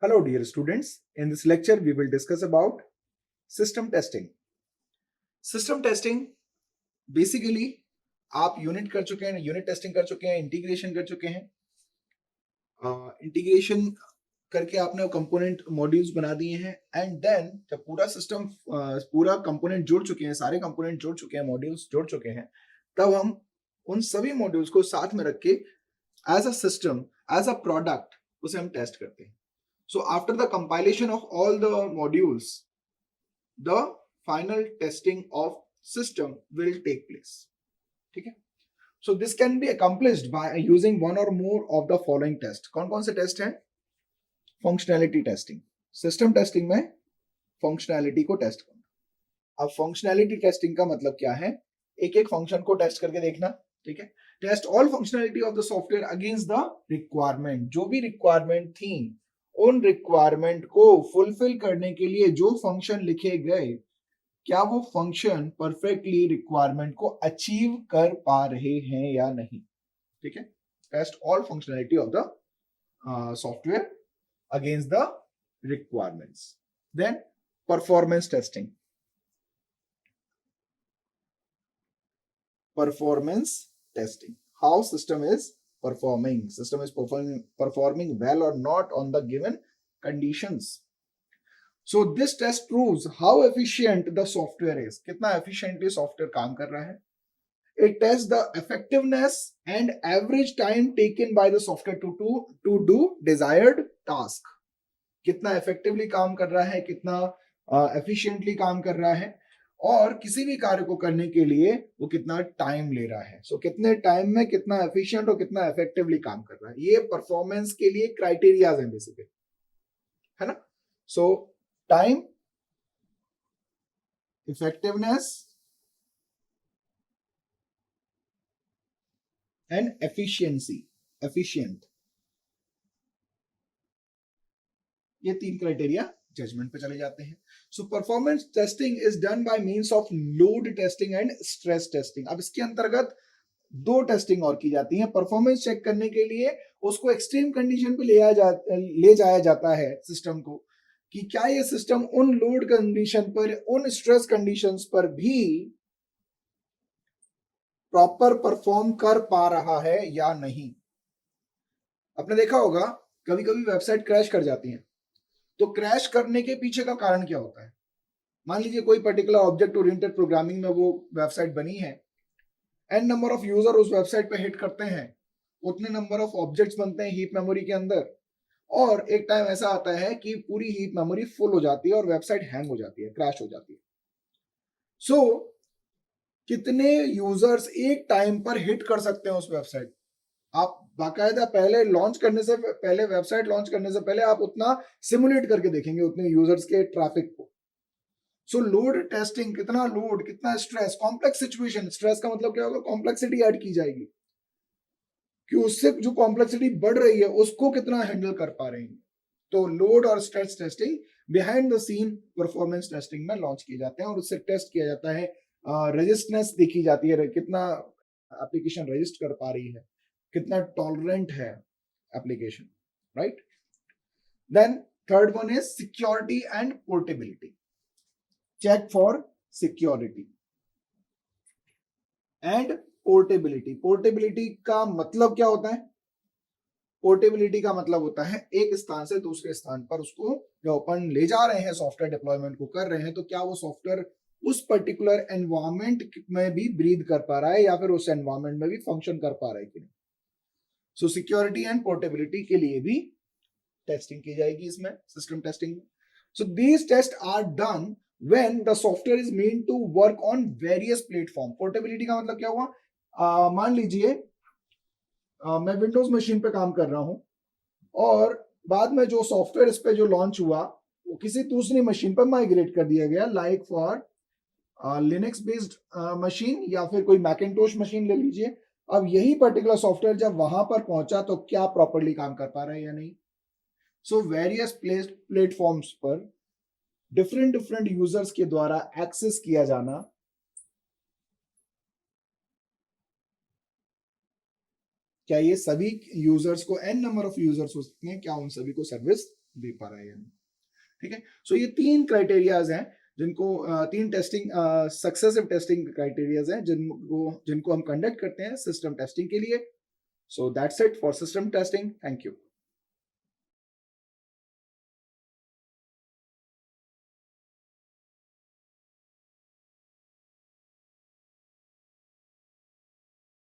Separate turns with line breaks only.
Hello dear students, in this lecture we will discuss about system testing. System testing basically आप unit कर चुके हैं, unit testing कर चुके हैं, इंटीग्रेशन कर चुके हैं, इंटीग्रेशन करके आपने कंपोनेंट मॉड्यूल्स बना दिए हैं एंड देन जब पूरा सिस्टम पूरा कंपोनेंट जुड़ चुके हैं, सारे कंपोनेंट जुड़ चुके हैं, मॉड्यूल्स जुड़ चुके हैं, तब हम उन सभी मॉड्यूल्स को साथ में रख के as a system, as a product उसे हम टेस्ट करते हैं. So after the compilation of all the modules, the final testing of system will take place. ठीक है? So this can be accomplished by using one or more of the following tests. कौन-कौन से test हैं? Functionality testing. System testing में functionality को test करना. अब functionality testing का मतलब क्या है? एक-एक फंक्शन को टेस्ट करके देखना. ठीक है? Test all functionality of the software against the requirement. जो भी requirement थी उन रिक्वायरमेंट को फुलफिल करने के लिए जो फंक्शन लिखे गए, क्या वो फंक्शन परफेक्टली रिक्वायरमेंट को अचीव कर पा रहे हैं या नहीं. ठीक है? Test all functionality of the software against the requirements. Then performance testing. Performance testing, how system is performing. System is performing well or not on the given conditions. So this test proves how efficient the software is. कितना efficiently software काम कर रहा है. It tests the effectiveness and average time taken by the software to do desired task. कितना effectively काम कर रहा है, कितना efficiently काम कर रहा है, और किसी भी कार्य को करने के लिए वो कितना टाइम ले रहा है. सो कितने टाइम में कितना एफिशिएंट और कितना इफेक्टिवली काम कर रहा है, ये परफॉर्मेंस के लिए क्राइटेरियाज हैं बेसिकली, है ना. सो time, effectiveness and efficiency, efficient, ये तीन क्राइटेरिया जजमेंट पे चले जाते हैं. So performance testing is done by means of load testing and stress testing. अब इसके अंतर्गत दो टेस्टिंग और की जाती है. परफॉर्मेंस चेक करने के लिए उसको एक्सट्रीम कंडीशन पे ले जाया जाता है सिस्टम को, कि क्या ये सिस्टम उन लोड कंडीशन पर, उन स्ट्रेस कंडीशंस पर भी प्रॉपर परफॉर्म कर पा रहा है या नहीं. आपने देखा होगा कभी कभी वेबसाइट क्रैश कर जाती है, तो क्रैश करने के पीछे का कारण क्या होता है. मान लीजिए कोई पर्टिकुलर ऑब्जेक्ट ओरिएंटेड प्रोग्रामिंग में वो वेबसाइट बनी है, एन नंबर ऑफ यूजर उस वेबसाइट पे हिट करते हैं, उतने नंबर ऑफ ऑब्जेक्ट्स बनते हैं हीप मेमोरी के अंदर, और एक टाइम ऐसा आता है कि पूरी हीप मेमोरी फुल हो जाती है और वेबसाइट हैंग हो जाती है, क्रैश हो जाती है. सो कितने यूजर्स एक टाइम पर हिट कर सकते हैं उस वेबसाइट. आप बाकायदा पहले लॉन्च करने से पहले, वेबसाइट लॉन्च करने से पहले आप उतना सिमुलेट करके देखेंगे उतने यूजर्स के ट्रैफिक को. सो लोड टेस्टिंग, कितना लोड, कितना स्ट्रेस, कॉम्प्लेक्स सिचुएशन. स्ट्रेस का मतलब क्या होगा, कॉम्प्लेक्सिटी ऐड की जाएगी कि उससे जो कॉम्प्लेक्सिटी बढ़ रही है उसको कितना हैंडल कर पा रहे हैं. तो लोड और stress testing behind the scene performance testing में लॉन्च किए जाते हैं, और उससे टेस्ट किया जाता है, रेजिस्टेंस देखी जाती है, कितना एप्लीकेशन रजिस्ट कर पा रही है, कितना टॉलरेंट है application, right. Then third one is security and portability. Check for security and portability. Portability का मतलब क्या होता है? पोर्टेबिलिटी का मतलब होता है एक स्थान से दूसरे स्थान पर उसको जो अपन ले जा रहे हैं, सॉफ्टवेयर डिप्लॉयमेंट को कर रहे हैं, तो क्या वो सॉफ्टवेयर उस पर्टिकुलर एनवायरमेंट में भी ब्रीथ कर पा रहा है या फिर उस एनवायरमेंट में भी फंक्शन कर पा रहा है कि नहीं. सो सिक्योरिटी एंड पोर्टेबिलिटी के लिए भी टेस्टिंग की जाएगी इसमें, सिस्टम टेस्टिंग में. So these test are done when the software is meant to work on various platform. Portability का मतलब क्या हुआ, मान लीजिए मैं विंडोज मशीन पे काम कर रहा हूं और बाद में जो सॉफ्टवेयर इस पे जो लॉन्च हुआ वो किसी दूसरी मशीन पर माइग्रेट कर दिया गया, like for Linux based machine या फिर कोई मैकिंटोश मशीन ले लीजिए. अब यही पर्टिकुलर सॉफ्टवेयर जब वहां पर पहुंचा तो क्या प्रॉपरली काम कर पा रहा है या नहीं. सो वेरियस प्लेटफॉर्म्स पर डिफरेंट यूजर्स के द्वारा एक्सेस किया जाना, क्या ये सभी यूजर्स को, एन नंबर ऑफ यूजर्स हो सकते हैं, क्या उन सभी को सर्विस दे पा रहा है या नहीं। ठीक है, सो ये 3 क्राइटेरियाज हैं जिनको 3 टेस्टिंग सक्सेसिव टेस्टिंग क्राइटेरियाज हैं जिनको हम कंडक्ट करते हैं सिस्टम टेस्टिंग के लिए। So that's it for system testing. Thank you.